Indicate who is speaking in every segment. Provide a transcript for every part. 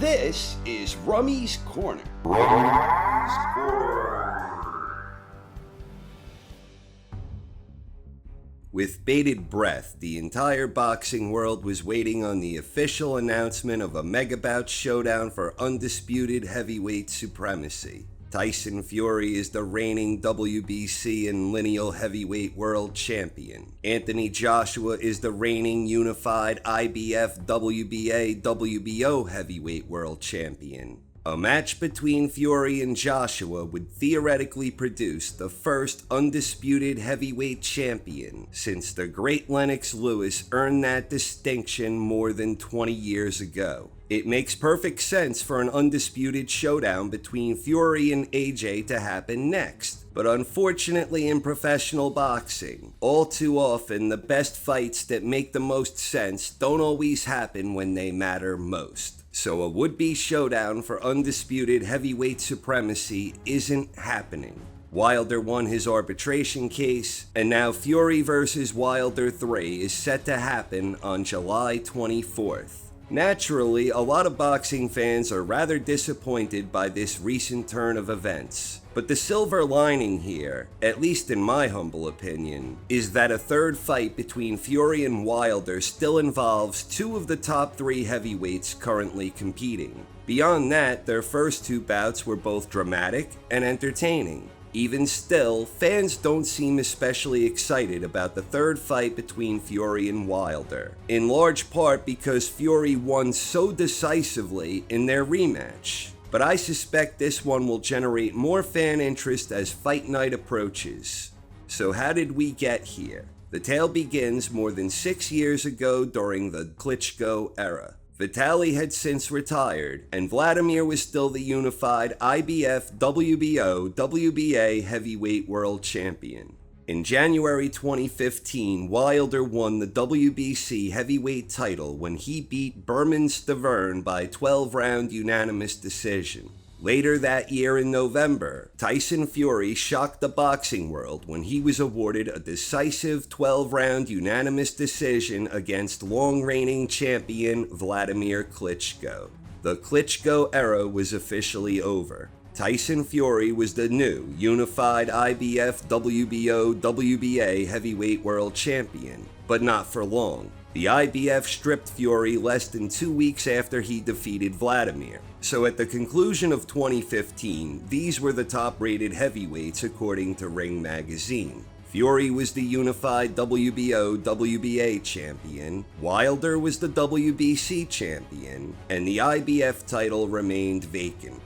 Speaker 1: This is Rummy's Corner. With bated breath, the entire boxing world was waiting on the official announcement of a megabout showdown for undisputed heavyweight supremacy. Tyson Fury is the reigning WBC and lineal heavyweight world champion. Anthony Joshua is the reigning unified IBF, WBA, WBO heavyweight world champion. A match between Fury and Joshua would theoretically produce the first undisputed heavyweight champion since the great Lennox Lewis earned that distinction more than 20 years ago. It makes perfect sense for an undisputed showdown between Fury and AJ to happen next. But unfortunately in professional boxing, all too often the best fights that make the most sense don't always happen when they matter most. So a would-be showdown for undisputed heavyweight supremacy isn't happening. Wilder won his arbitration case, and now Fury vs. Wilder 3 is set to happen on July 24th. Naturally, a lot of boxing fans are rather disappointed by this recent turn of events. But the silver lining here, at least in my humble opinion, is that a third fight between Fury and Wilder still involves two of the top three heavyweights currently competing. Beyond that, their first two bouts were both dramatic and entertaining. Even still, fans don't seem especially excited about the third fight between Fury and Wilder, in large part because Fury won so decisively in their rematch. But I suspect this one will generate more fan interest as fight night approaches. So how did we get here? The tale begins more than 6 years ago during the Klitschko era. Vitaly had since retired, and Vladimir was still the unified IBF, WBO, WBA heavyweight world champion. In January 2015, Wilder won the WBC heavyweight title when he beat Berman Stavern by 12-round unanimous decision. Later that year in November, Tyson Fury shocked the boxing world when he was awarded a decisive 12-round unanimous decision against long-reigning champion Vladimir Klitschko. The Klitschko era was officially over. Tyson Fury was the new unified IBF, WBO, WBA heavyweight world champion, but not for long. The IBF stripped Fury less than 2 weeks after he defeated Vladimir. So at the conclusion of 2015, these were the top-rated heavyweights according to Ring magazine. Fury was the unified WBO, WBA champion, Wilder was the WBC champion, and the IBF title remained vacant.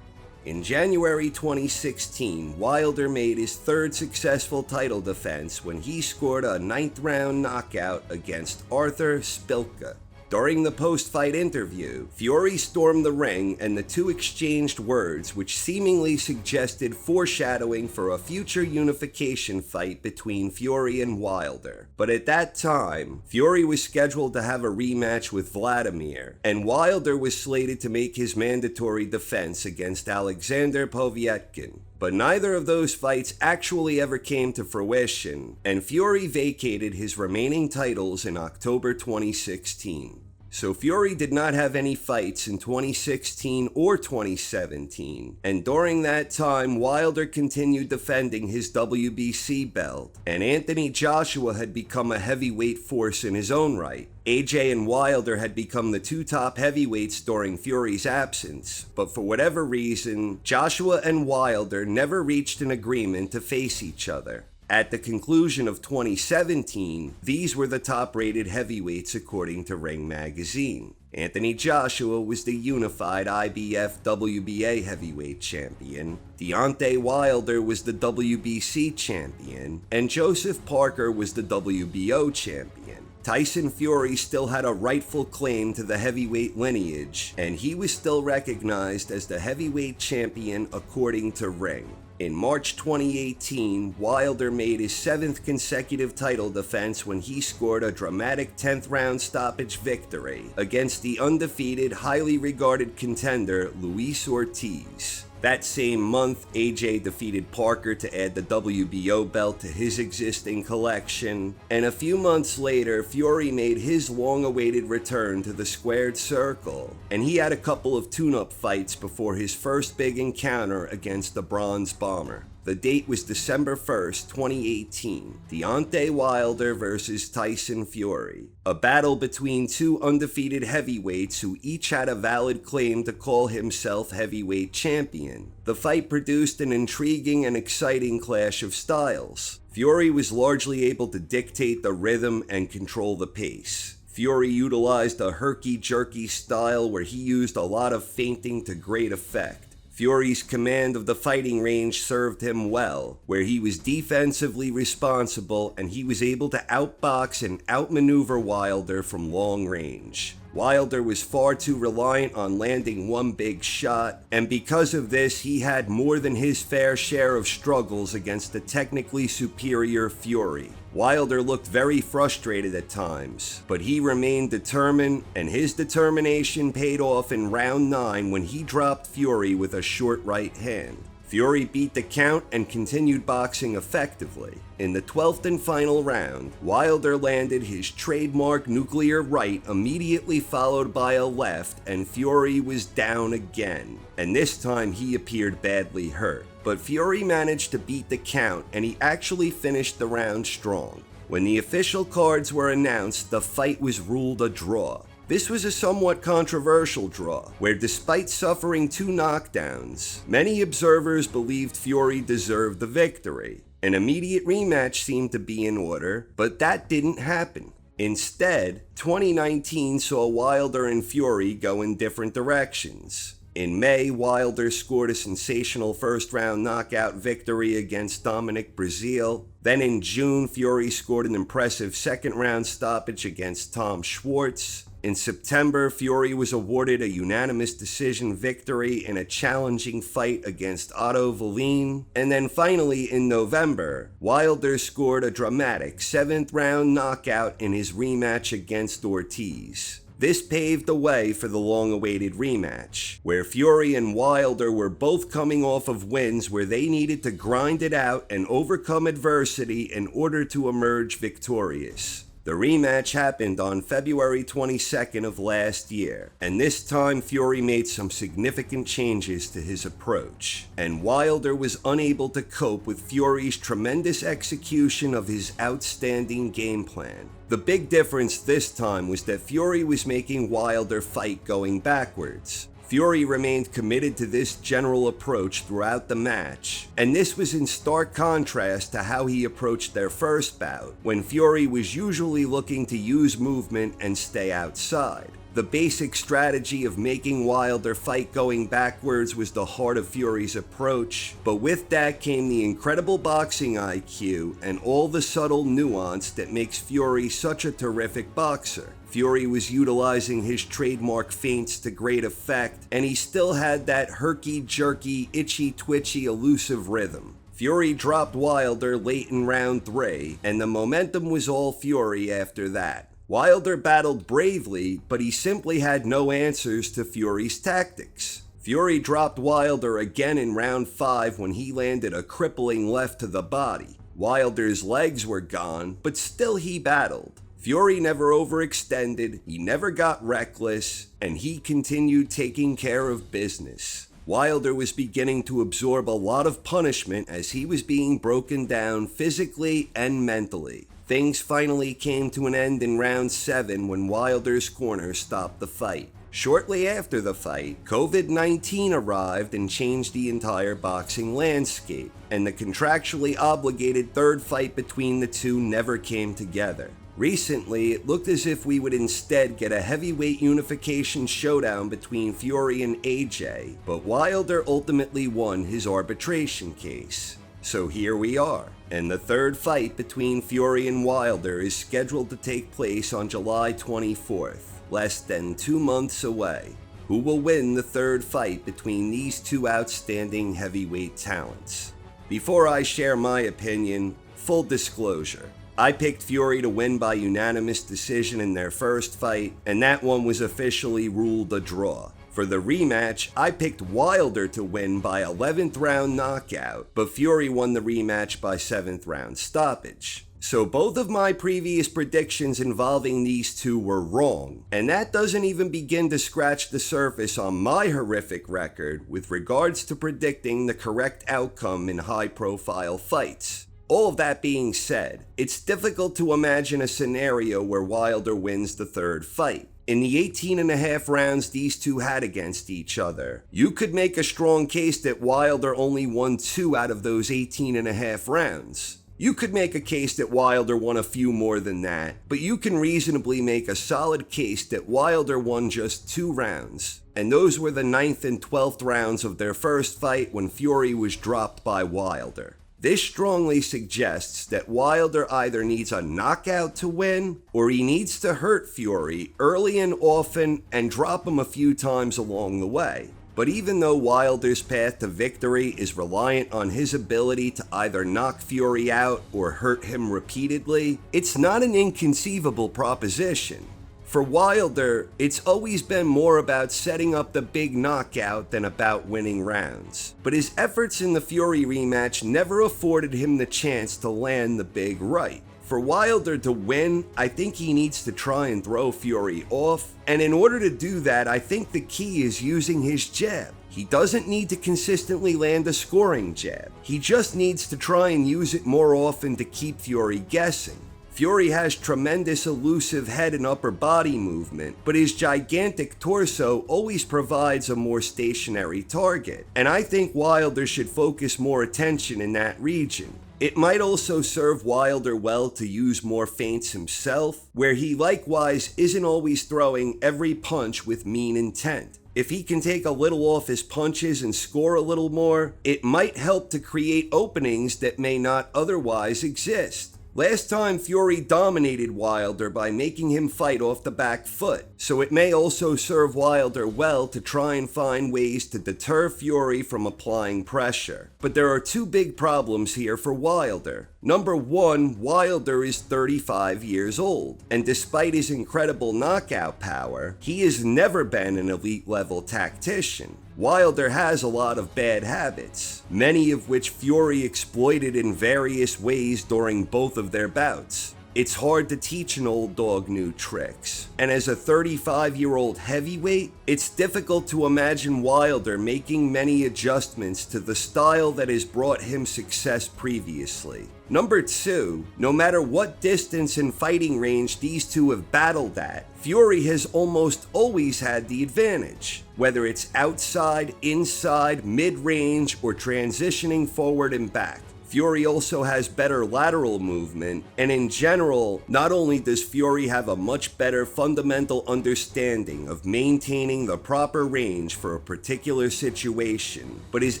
Speaker 1: In January 2016, Wilder made his third successful title defense when he scored a 9th-round knockout against Arthur Spilka. During the post-fight interview, Fury stormed the ring and the two exchanged words which seemingly suggested foreshadowing for a future unification fight between Fury and Wilder. But at that time, Fury was scheduled to have a rematch with Vladimir, and Wilder was slated to make his mandatory defense against Alexander Povetkin. But neither of those fights actually ever came to fruition, and Fury vacated his remaining titles in October 2016. So Fury did not have any fights in 2016 or 2017, and during that time Wilder continued defending his WBC belt, and Anthony Joshua had become a heavyweight force in his own right. AJ and Wilder had become the two top heavyweights during Fury's absence, but for whatever reason, Joshua and Wilder never reached an agreement to face each other. At the conclusion of 2017, these were the top-rated heavyweights according to Ring magazine. Anthony Joshua was the unified IBF WBA heavyweight champion, Deontay Wilder was the WBC champion, and Joseph Parker was the WBO champion. Tyson Fury still had a rightful claim to the heavyweight lineage, and he was still recognized as the heavyweight champion according to Ring. In March 2018, Wilder made his 7th consecutive title defense when he scored a dramatic 10th-round stoppage victory against the undefeated, highly regarded contender Luis Ortiz. That same month, AJ defeated Parker to add the WBO belt to his existing collection, and a few months later, Fury made his long-awaited return to the squared circle, and he had a couple of tune-up fights before his first big encounter against the Bronze Bomber. The date was December 1st, 2018, Deontay Wilder versus Tyson Fury, a battle between two undefeated heavyweights who each had a valid claim to call himself heavyweight champion. The fight produced an intriguing and exciting clash of styles. Fury was largely able to dictate the rhythm and control the pace. Fury utilized a herky-jerky style where he used a lot of feinting to great effect. Fury's command of the fighting range served him well, where he was defensively responsible and he was able to outbox and outmaneuver Wilder from long range. Wilder was far too reliant on landing one big shot, and because of this, he had more than his fair share of struggles against the technically superior Fury. Wilder looked very frustrated at times, but he remained determined, and his determination paid off in round 9 when he dropped Fury with a short right hand. Fury beat the count and continued boxing effectively. In the 12th and final round, Wilder landed his trademark nuclear right, immediately followed by a left, and Fury was down again. And this time he appeared badly hurt. But Fury managed to beat the count, and he actually finished the round strong. When the official cards were announced, the fight was ruled a draw. This was a somewhat controversial draw, where despite suffering 2 knockdowns, many observers believed Fury deserved the victory. An immediate rematch seemed to be in order, but that didn't happen. Instead, 2019 saw Wilder and Fury go in different directions. In May, Wilder scored a sensational first-round knockout victory against Dominic Breazeale. Then in June, Fury scored an impressive second-round stoppage against Tom Schwartz. In September, Fury was awarded a unanimous decision victory in a challenging fight against Otto Wallin. And then finally, in November, Wilder scored a dramatic 7th-round knockout in his rematch against Ortiz. This paved the way for the long-awaited rematch, where Fury and Wilder were both coming off of wins where they needed to grind it out and overcome adversity in order to emerge victorious. The rematch happened on February 22nd of last year, and this time Fury made some significant changes to his approach, and Wilder was unable to cope with Fury's tremendous execution of his outstanding game plan. The big difference this time was that Fury was making Wilder fight going backwards. Fury remained committed to this general approach throughout the match, and this was in stark contrast to how he approached their first bout, when Fury was usually looking to use movement and stay outside. The basic strategy of making Wilder fight going backwards was the heart of Fury's approach, but with that came the incredible boxing IQ and all the subtle nuance that makes Fury such a terrific boxer. Fury was utilizing his trademark feints to great effect, and he still had that herky-jerky, itchy-twitchy, elusive rhythm. Fury dropped Wilder late in round 3, and the momentum was all Fury after that. Wilder battled bravely, but he simply had no answers to Fury's tactics. Fury dropped Wilder again in round 5 when he landed a crippling left to the body. Wilder's legs were gone, but still he battled. Fury never overextended, he never got reckless, and he continued taking care of business. Wilder was beginning to absorb a lot of punishment as he was being broken down physically and mentally. Things finally came to an end in round 7 when Wilder's corner stopped the fight. Shortly after the fight, COVID-19 arrived and changed the entire boxing landscape, and the contractually obligated third fight between the two never came together. Recently, it looked as if we would instead get a heavyweight unification showdown between Fury and AJ, but Wilder ultimately won his arbitration case. So here we are, and the third fight between Fury and Wilder is scheduled to take place on July 24th, less than 2 months away. Who will win the third fight between these two outstanding heavyweight talents? Before I share my opinion, full disclosure. I picked Fury to win by unanimous decision in their first fight, and that one was officially ruled a draw. For the rematch, I picked Wilder to win by 11th round knockout, but Fury won the rematch by 7th round stoppage. So both of my previous predictions involving these two were wrong, and that doesn't even begin to scratch the surface on my horrific record with regards to predicting the correct outcome in high-profile fights. All of that being said, it's difficult to imagine a scenario where Wilder wins the third fight. In the 18.5 rounds these two had against each other, you could make a strong case that Wilder only won 2 out of those 18.5 rounds. You could make a case that Wilder won a few more than that, but you can reasonably make a solid case that Wilder won just 2 rounds. And those were the 9th and 12th rounds of their first fight when Fury was dropped by Wilder. This strongly suggests that Wilder either needs a knockout to win, or he needs to hurt Fury early and often and drop him a few times along the way. But even though Wilder's path to victory is reliant on his ability to either knock Fury out or hurt him repeatedly, it's not an inconceivable proposition. For Wilder, it's always been more about setting up the big knockout than about winning rounds. But his efforts in the Fury rematch never afforded him the chance to land the big right. For Wilder to win, I think he needs to try and throw Fury off, and in order to do that, I think the key is using his jab. He doesn't need to consistently land a scoring jab. He just needs to try and use it more often to keep Fury guessing. Fury has tremendous elusive head and upper body movement, but his gigantic torso always provides a more stationary target, and I think Wilder should focus more attention in that region. It might also serve Wilder well to use more feints himself, where he likewise isn't always throwing every punch with mean intent. If he can take a little off his punches and score a little more, it might help to create openings that may not otherwise exist. Last time Fury dominated Wilder by making him fight off the back foot, so it may also serve Wilder well to try and find ways to deter Fury from applying pressure. But there are 2 big problems here for Wilder. Number 1, Wilder is 35 years old, and despite his incredible knockout power, he has never been an elite-level tactician. Wilder has a lot of bad habits, many of which Fury exploited in various ways during both of their bouts. It's hard to teach an old dog new tricks, and as a 35-year-old heavyweight, it's difficult to imagine Wilder making many adjustments to the style that has brought him success previously. Number 2, no matter what distance and fighting range these two have battled at, Fury has almost always had the advantage, whether it's outside, inside, mid-range, or transitioning forward and back. Fury also has better lateral movement, and in general, not only does Fury have a much better fundamental understanding of maintaining the proper range for a particular situation, but his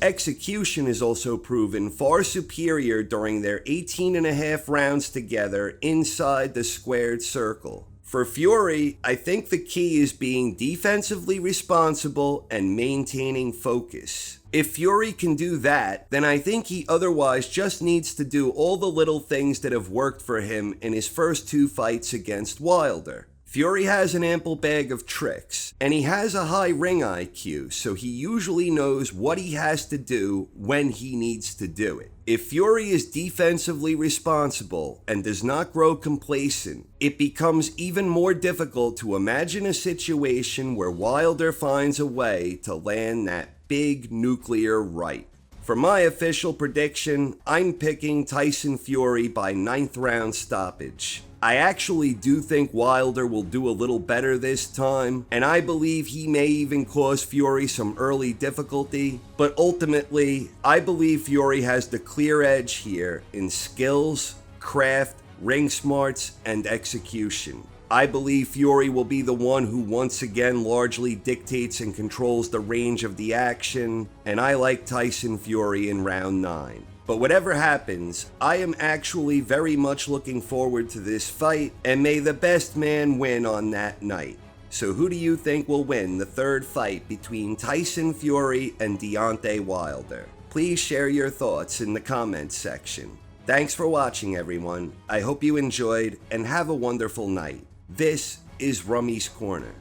Speaker 1: execution is also proven far superior during their 18.5 rounds together inside the squared circle. For Fury, I think the key is being defensively responsible and maintaining focus. If Fury can do that, then I think he otherwise just needs to do all the little things that have worked for him in his first 2 fights against Wilder. Fury has an ample bag of tricks, and he has a high ring IQ, so he usually knows what he has to do when he needs to do it. If Fury is defensively responsible and does not grow complacent, it becomes even more difficult to imagine a situation where Wilder finds a way to land that big nuclear right. For my official prediction, I'm picking Tyson Fury by 9th round stoppage. I actually do think Wilder will do a little better this time, and I believe he may even cause Fury some early difficulty, but ultimately, I believe Fury has the clear edge here in skills, craft, ring smarts, and execution. I believe Fury will be the one who once again largely dictates and controls the range of the action, and I like Tyson Fury in round 9. But whatever happens, I am actually very much looking forward to this fight, and may the best man win on that night. So who do you think will win the third fight between Tyson Fury and Deontay Wilder? Please share your thoughts in the comments section. Thanks for watching, everyone. I hope you enjoyed, and have a wonderful night. This is Rummy's Corner.